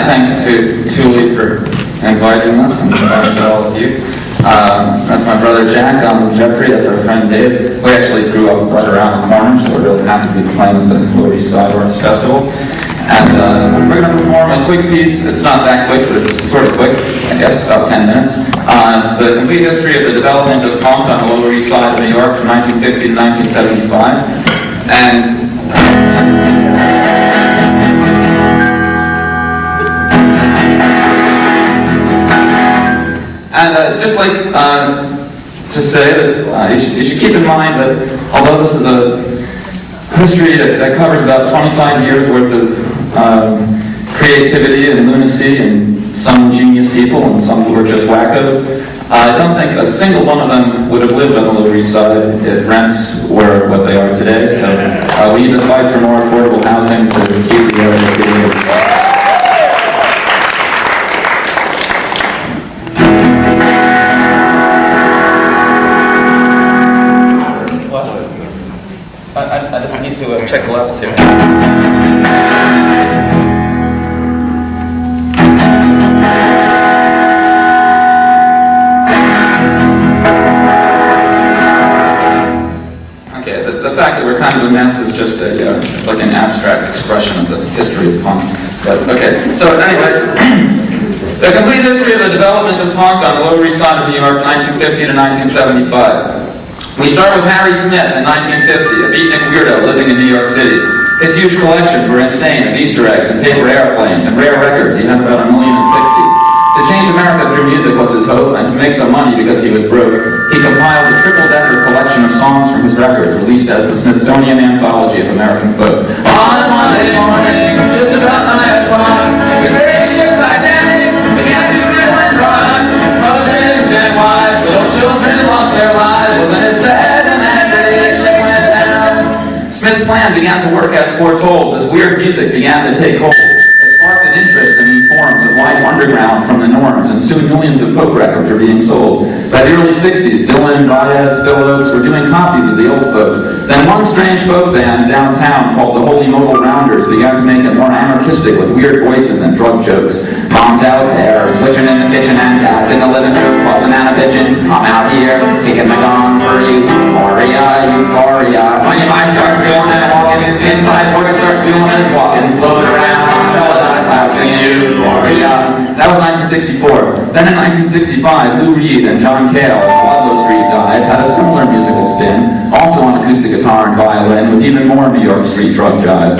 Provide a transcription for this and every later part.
thanks to Thule for inviting us, and thanks to all of you. That's my brother Jack, I'm Jeffrey, that's our friend Dave. We actually grew up right around the corner, so we're really happy to be playing at the Loisaida Festival. And we're going to perform a quick piece. It's not that quick, but it's sort of quick, I guess, about 10 minutes. It's the complete history of the development of punk on the Lower East Side of New York from 1950 to 1975. And just like to say that you should keep in mind that although this is a history that covers about 25 years worth of creativity and lunacy and some genius people and some who are just wackos, I don't think a single one of them would have lived on the Lower East Side if rents were what they are today. So we need to fight for more affordable housing to keep the area creative. I just need to check the levels here. Okay, the fact that we're kind of a mess is just like an abstract expression of the history of punk. But okay, so anyway, the complete history of the development of punk on the Lower East Side of New York, 1950 to 1975. We start with Harry Smith in 1950, a beatnik weirdo living in New York City. His huge collections were insane of Easter eggs and paper airplanes and rare records. He had about 1,060,000. To change America through music was his hope, and to make some money because he was broke, he compiled a triple-decker collection of songs from his records, released as the Smithsonian Anthology of American Folk. On a Monday morning, just about 9 o'clock, the great ship Titanic began to reel and rock. Husbands and wives, little children lost their lives. Smith's plan began to work as foretold as weird music began to take hold. It sparked an interest in these forms of life underground from the norms, and soon millions of folk records were being sold. By the early 60s, Dylan, Godz, Phillips were doing copies of the old folks. Then one strange folk band downtown called the Holy Modal Rounders began to make it more anarchistic with weird voices and drug jokes. Mom's out there, switching in the kitchen and dad's in the living room, fussing at a pigeon. I'm out here, kicking my gun for you. Euphoria, euphoria. When your mind starts feeling and walking, inside voice starts feeling and it's walking, floating around. Euphoria. That was 1964. Then in 1965, Lou Reed and John Cale of Ludlow Street Dive had a similar musical spin, also on acoustic guitar and violin, with even more New York Street drug jive.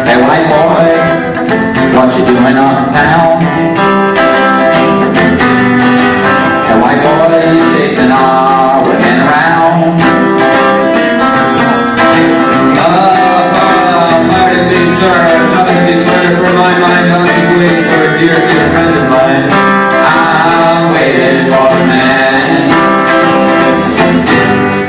Hey white boy, what you doing uptown? Hey white boy, you chasing our women around? Pardon me, sir, nothing is better for my mind. I'm just waiting for a dear friend of mine. I'm waiting for a man.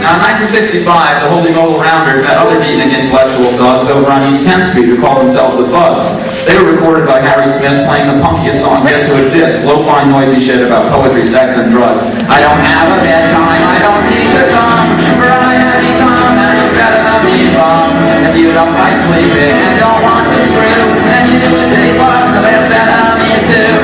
Now, in 1965, the Holy Modal Rounders met other beatnik intellectual thugs over on East 10th Street who called themselves the Fugs. They were recorded by Harry Smith playing the punkiest songs yet to exist, lo-fi noisy shit about poetry, sex, and drugs. I don't have a bedtime, I don't need to come, for I have become, and you better not be wrong. If you don't like sleeping and don't want to screw, then you should take one the best that I'm into.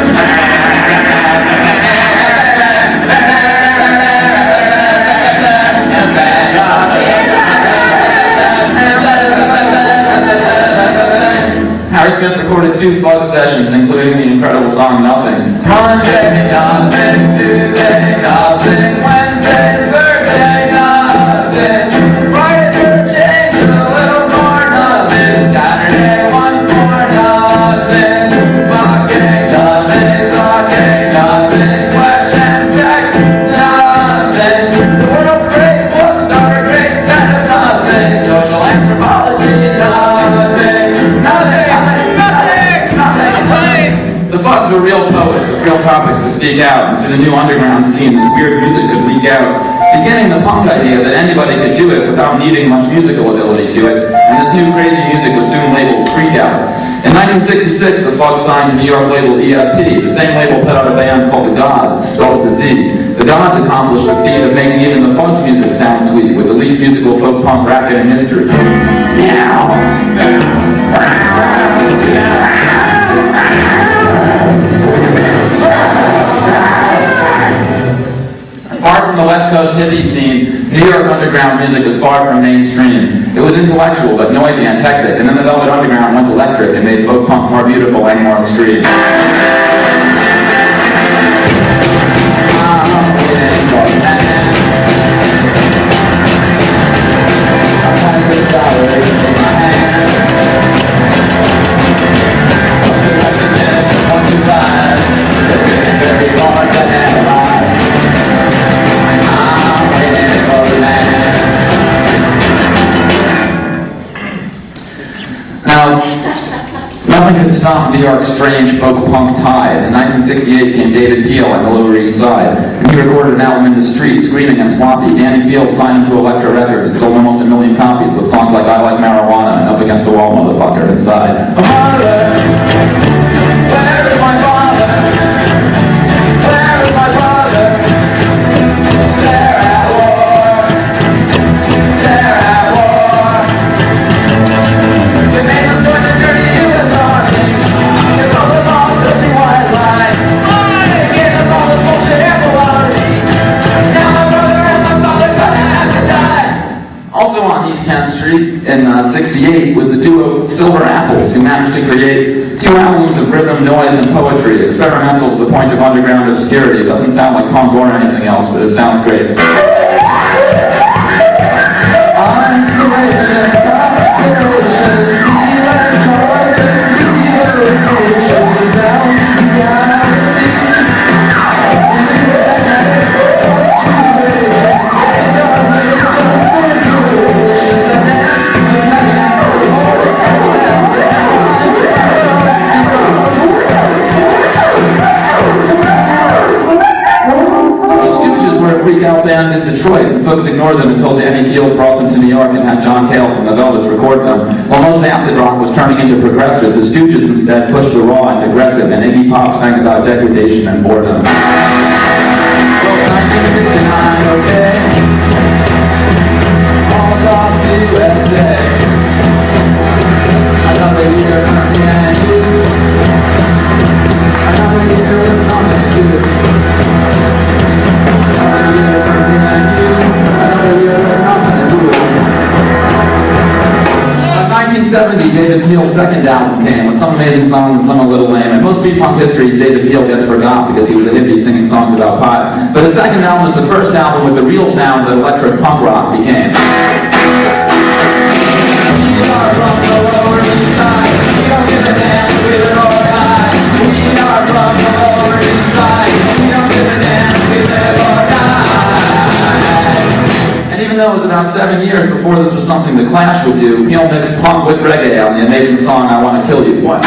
Harry Smith recorded 2 Fugs sessions, including the incredible song Nothing. Monday, nothing. Tuesday, nothing. Wednesday, Thursday, nothing. Friday, to change a little more, nothing. Saturday, once more, nothing. Fucking nothing. Sucking nothing. Flesh and sex, nothing. The world's great books are a great set of nothing. Social anthropology, nothing. The Fugs were real poets with real topics to speak out, and through the new underground scene, this weird music could leak out, beginning the punk idea that anybody could do it without needing much musical ability to it, and this new crazy music was soon labeled Freakout. In 1966, the Fugs signed to New York label ESP. The same label put out a band called the Godz, spelled with a Z. The Godz accomplished the feat of making even the Fugs music sound sweet, with the least musical folk punk racket in history. Meow. hippie scene, New York underground music was far from mainstream. It was intellectual, but noisy and hectic, and then the Velvet Underground went electric and made folk punk more beautiful and more extreme. Nothing could stop New York's strange folk punk tide. In 1968 came David Peel on the Lower East Side, and he recorded an album in the street, screaming and sloppy. Danny Field signed him to Elektra Records and sold almost 1 million copies with songs like I Like Marijuana and Up Against the Wall, Motherfucker inside. Mother, where is my father? Where is my father? They're at war. They're at war. We made them join the dirty U.S. Army. They told us all the filthy white lies. They gave us all this bullshit amorality. Now my brother and my father gonna have to die. Also on East 10th Street in 68 was the duo Silver Apples, who managed to create 2 albums of rhythm, noise, and poetry, experimental to the point of underground obscurity. It doesn't sound like punk or anything else, but it sounds great. Isolation, consolation, Freakout band in Detroit, and Fugs ignored them until Danny Field brought them to New York and had John Cale from the Velvets record them. While most acid rock was turning into progressive, the Stooges instead pushed the raw and aggressive, and Iggy Pop sang about degradation and boredom. Well, 1969, okay, all across the USA, another year behind you, another year with nothing to do. In 1970, David Peel's second album came with some amazing songs and some a little lame. And most beat-punk histories, David Peel gets forgot because he was a hippie singing songs about pot. But his second album was the first album with the real sound that electric punk rock became. We are from the Lower East Side. We don't give a damn if we live or die. We are from the Lower East Side. We don't give a damn if we live or die. And even though it was about 7 years before this was something the Clash would do, Peel mixed punk with reggae on the amazing song I Want to Kill You. What?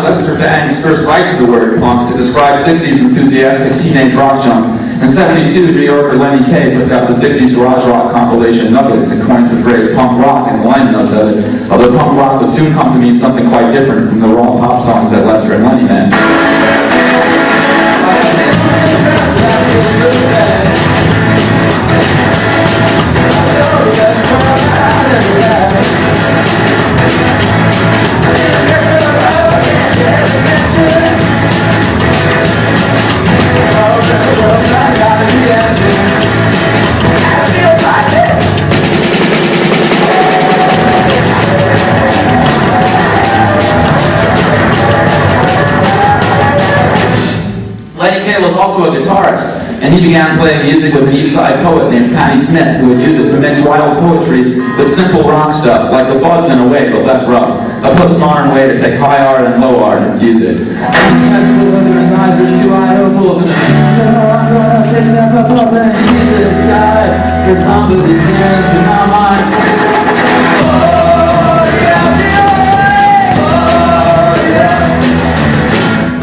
Lester Bangs first writes the word punk to describe 60s enthusiastic teenage rock junk. In 72, New Yorker Lenny Kaye puts out the 60s garage rock compilation Nuggets and coins the phrase punk rock in the line notes of it, although punk rock would soon come to mean something quite different from the raw pop songs that Lester and Lenny meant. West. And he began playing music with an East Side poet named Patti Smith, who would use it to mix wild poetry with simple rock stuff, like the Fugs in a way, but less rough. A postmodern way to take high art and low art and fuse it. There's two eye-holes in the so I'm gonna take that up and Jesus died for somebody's sins, but not mine.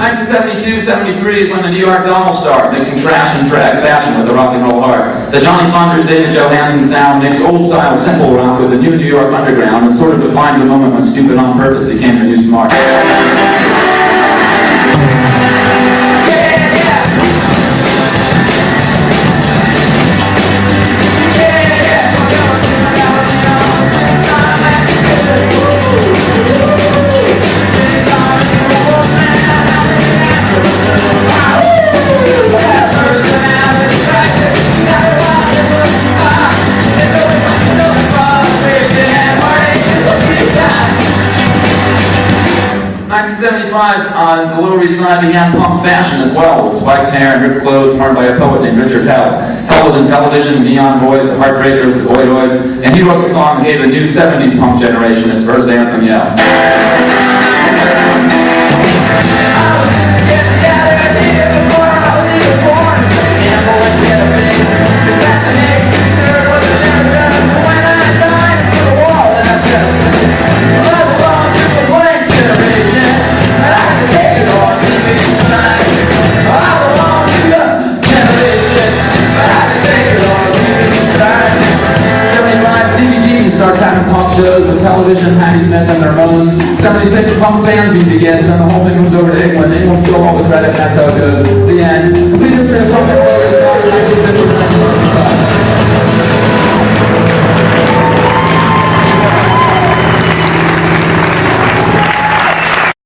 1972-73 is when the New York Dolls start, mixing trash and drag fashion with the rock and roll heart. The Johnny Thunders, David Johansen sound mixed old-style simple rock with the new New York underground and sort of defined the moment when stupid on purpose became the new smart. On the Lower East Side began punk fashion as well, with spiked hair and ripped clothes worn by a poet named Richard Hell. Hell was in television, Neon Boys, the Heartbreakers, the Voidoids, and he wrote the song that gave the new 70s punk generation its first anthem yell. Starts having punk shows with television, Patti Smith and the Ramones. 76 punk fanzine begins, and the whole thing moves over to England. England stole all the credit, and that's how it goes. The end.